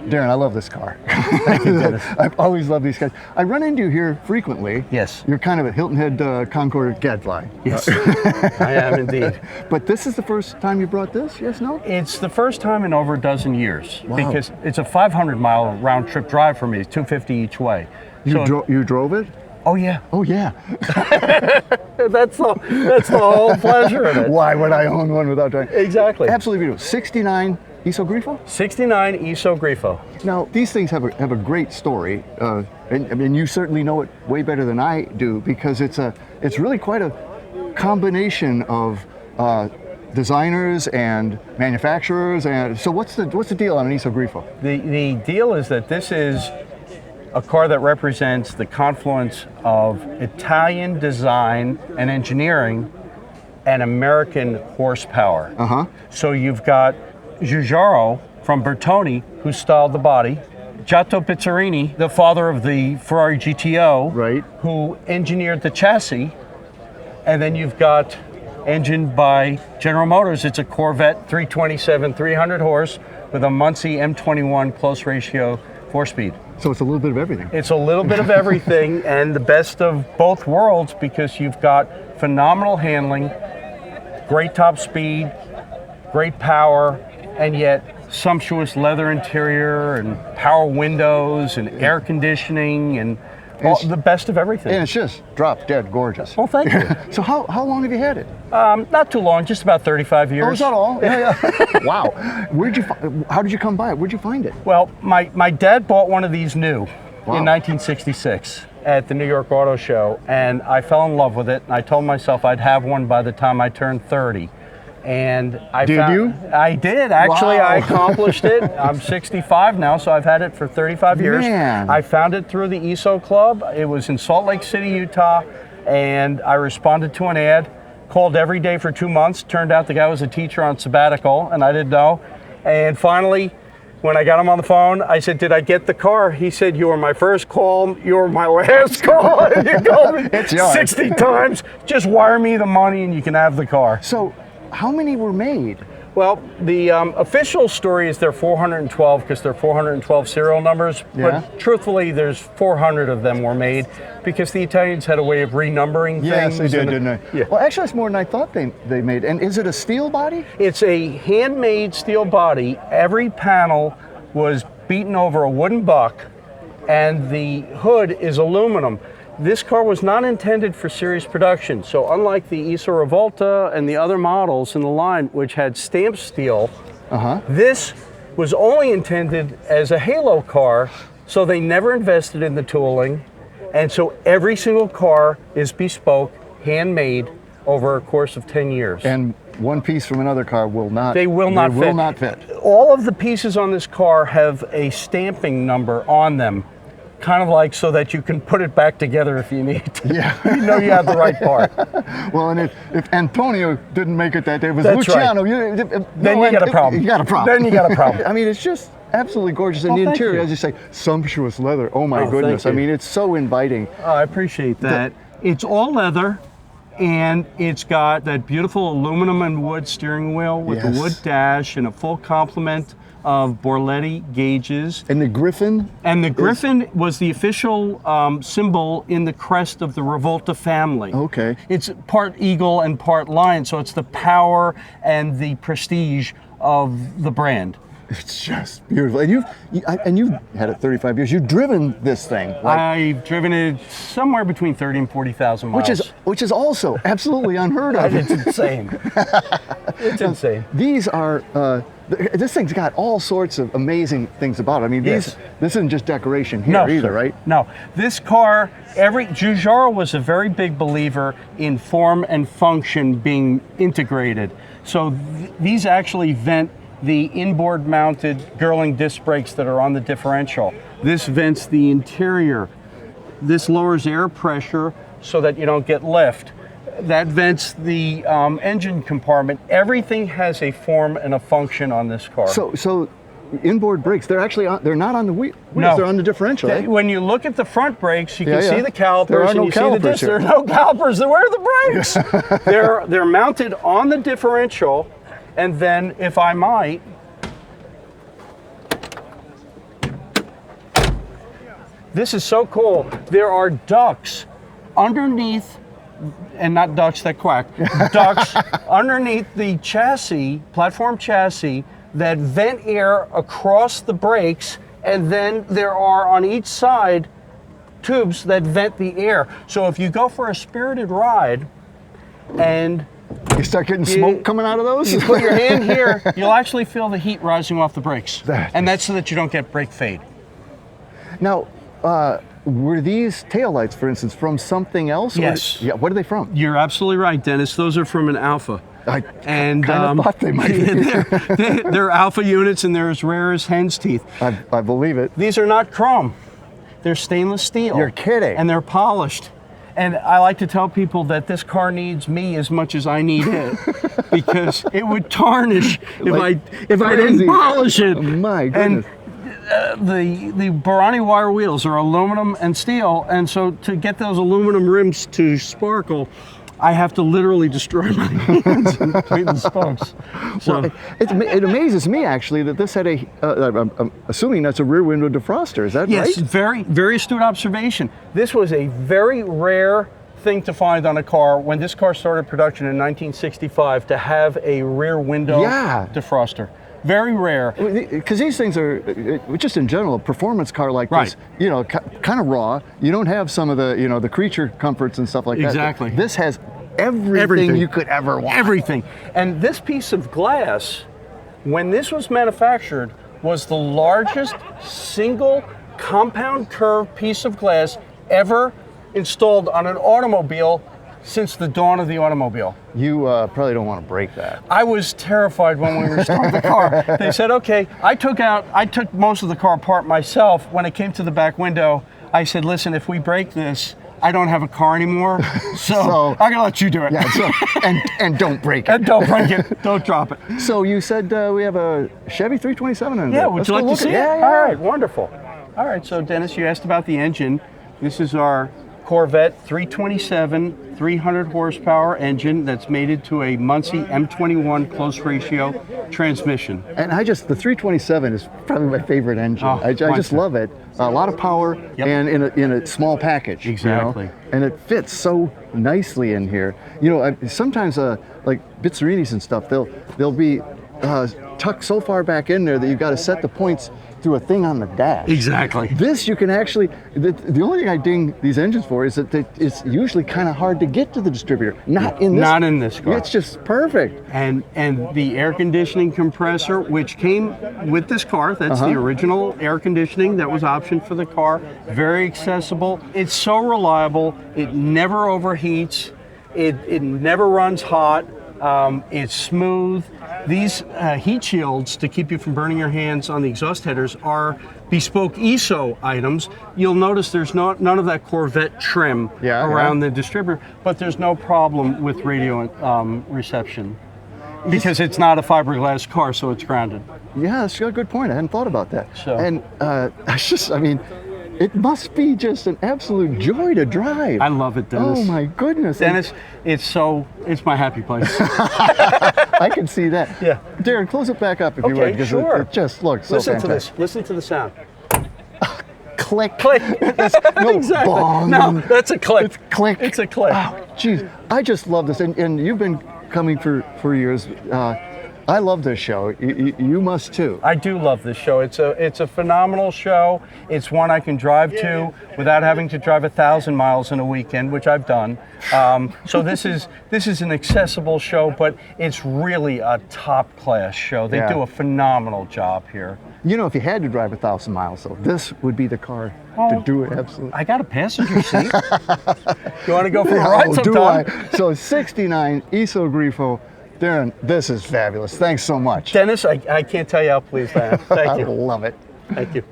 Darren, I love this car. Thank you, Dennis. I've always loved these cars. I run into you here frequently. Yes. You're kind of a Hilton Head Concours gadfly. Yes, I am indeed. But this is the first time you brought this, yes, no? It's the first time in over a dozen years. Wow. Because it's a 500-mile round-trip drive for me, 250 each way. You drove it? Oh, yeah. Oh, yeah. That's the whole pleasure of it. Why would I own one without driving? Exactly. Absolutely beautiful. 69 Iso Grifo? 69 Iso Grifo. Now, these things have a great story, and you certainly know it way better than I do, because it's really quite a combination of designers and manufacturers. And so, what's the deal on an Iso Grifo? The deal is that this is a car that represents the confluence of Italian design and engineering and American horsepower. Uh-huh. So you've got Giugiaro from Bertoni, who styled the body, Giotto Pizzarini, the father of the Ferrari GTO, Right. who engineered the chassis, and then you've got engined by General Motors. It's a Corvette 327, 300 horse with a Muncie M21 close ratio 4-speed. So it's a little bit of everything. It's a little bit of everything and the best of both worlds, because you've got phenomenal handling, great top speed, great power, and yet sumptuous leather interior and power windows and air conditioning and the best of everything. And it's just drop dead gorgeous. Well, thank you. So how long have you had it? Not too long, just about 35 years. Oh, is that all? Yeah. Wow. How did you come by it? Where'd you find it? Well, my dad bought one of these new Wow. in 1966 at the New York Auto Show, and I fell in love with it, and I told myself I'd have one by the time I turned 30. And I Did you? I did. Actually, Wow. I accomplished it. I'm 65 now, so I've had it for 35 years. Man. I found it through the Iso Club. It was in Salt Lake City, Utah, and I responded to an ad, called every day for 2 months. Turned out the guy was a teacher on sabbatical, and I didn't know. And finally, when I got him on the phone, I said, "Did I get the car?" He said, "You were my first call, you were my last call." You called me It's yours. 60 times. Just wire me the money and you can have the car. So how many were made? Well, the official story is there are 412 because there are 412 serial numbers. Yeah. But truthfully, there's 400 of them were made because the Italians had a way of renumbering Yes, things. they did, didn't they? Yeah. Well, actually, it's more than I thought they made. And is it a steel body? It's a handmade steel body. Every panel was beaten over a wooden buck, and the hood is aluminum. This car was not intended for series production. So unlike the Iso Rivolta and the other models in the line, which had stamped steel, this was only intended as a halo car, so they never invested in the tooling. And so every single car is bespoke, handmade, over a course of 10 years. And one piece from another car will not. They will not fit. Will not fit. All of the pieces on this car have a stamping number on them, kind of like so that you can put it back together if you need to. Yeah. You know you have the right part. Well, and if Antonio didn't make it that day, it was That's Luciano. right. Then you got a problem. You got a problem. Then you got a problem. I mean, it's just absolutely gorgeous. And the thank interior, you. as you say, sumptuous leather. Oh my Oh, goodness. thank I you. mean, it's so inviting. Oh, I appreciate that. It's all leather, and it's got that beautiful aluminum and wood steering wheel with Yes. the wood dash and a full complement of Borletti gauges. And the Griffin. And the Griffin was the official symbol in the crest of the Rivolta family. Okay. It's part eagle and part lion, so it's the power and the prestige of the brand. It's just beautiful. And you've had it 35 years. You've driven this thing. I've driven it somewhere between 30 and 40,000 miles. Which is also absolutely unheard of. It's insane. It's insane. These are, this thing's got all sorts of amazing things about it. I mean, Yes. this isn't just decoration here either, sir. right? No. This car, Giugiaro was a very big believer in form and function being integrated. So these actually vent the inboard mounted Girling disc brakes that are on the differential. This vents the interior. This lowers air pressure so that you don't get lift. That vents the engine compartment. Everything has a form and a function on this car. So inboard brakes, they're actually they're not on the wheel. No. They're on the differential. Right? When you look at the front brakes, you can Yeah, see yeah. the calipers There are and no you see the calipers discs. here. There are no calipers. Where are the brakes? They're mounted on the differential, and then, if I might, This is so cool. There are ducts underneath, and not ducks that quack, ducts underneath the chassis, platform chassis, that vent air across the brakes, and then there are on each side tubes that vent the air. So if you go for a spirited ride and you start getting smoke coming out of those? you put your hand here, you'll actually feel the heat rising off the brakes. And that's so that you don't get brake fade. Now, were these taillights, for instance, from something else? Yes. Yeah, what are they from? You're absolutely right, Dennis. Those are from an Alpha. I kind of thought they might be. They're Alpha units, and they're as rare as hen's teeth. I believe it. These are not chrome. They're stainless steel. You're kidding. And they're polished. And I like to tell people that this car needs me as much as I need it, because it would tarnish if I didn't polish it. My goodness. And the Barani wire wheels are aluminum and steel, and so to get those aluminum rims to sparkle, I have to literally destroy my hands in between the spokes. So Well, it amazes me actually that this had I'm assuming that's a rear window defroster. Is that right? yes, very, very astute observation. This was a very rare thing to find on a car when this car started production in 1965, to have a rear window defroster. Very rare. Because these things are, just in general, a performance car like this, you know, kind of raw. You don't have some of the, you know, the creature comforts and stuff like that. Exactly. This has everything you could ever want. Everything. And this piece of glass, when this was manufactured, was the largest single compound curve piece of glass ever installed on an automobile since the dawn of the automobile. You probably don't want to break that. I was terrified when we restored the car. They said, okay, I took most of the car apart myself. When it came to the back window, I said, listen, if we break this, I don't have a car anymore, so I'm gonna let you do it. Yeah, so, and don't break it. And don't break it, don't drop it. So you said we have a Chevy 327 in there. Yeah, would you like to see it? Yeah. All right, wonderful. All right, so Dennis, you asked about the engine. This is our Corvette 327 300 horsepower engine that's mated to a Muncie M21 close ratio transmission. And the 327 is probably my favorite engine. I just love it. A lot of power and in a small package. Exactly. You know? And it fits so nicely in here. You know, sometimes like Bizzarinis and stuff, they'll be tucked so far back in there that you've got to set the points through a thing on the dash. Exactly. This you can actually, the only thing I ding these engines for is that it's usually kind of hard to get to the distributor. Not in this car. It's just perfect. And the air conditioning compressor, which came with this car, that's the original air conditioning that was optioned for the car. Very accessible. It's so reliable. It never overheats. It never runs hot. It's smooth. These heat shields to keep you from burning your hands on the exhaust headers are bespoke Iso items. You'll notice there's none of that Corvette trim around the distributor, but there's no problem with radio reception because it's not a fiberglass car, so it's grounded. Yeah, that's a good point. I hadn't thought about that. So. And it must be just an absolute joy to drive. I love it, Dennis. Oh my goodness. Dennis, it's my happy place. I can see that. Yeah. Darren, close it back up if you would, because sure. it just looks so fantastic. Listen to the sound. Click. Click. No, exactly. bong. No, that's a click. It's click. It's a click. Oh, geez, I just love this, and you've been coming for years. I love this show. You must too. I do love this show. It's a phenomenal show. It's one I can drive to without having to drive 1,000 miles in a weekend, which I've done. So this is an accessible show, but it's really a top class show. They do a phenomenal job here. You know, if you had to drive 1,000 miles, though, this would be the car to do it. Absolutely. I got a passenger seat. You want to go for a ride sometime? Do I? So 69 Iso Grifo. Darren, this is fabulous. Thanks so much. Dennis, I can't tell you how pleased I am. Thank you. I love it. Thank you.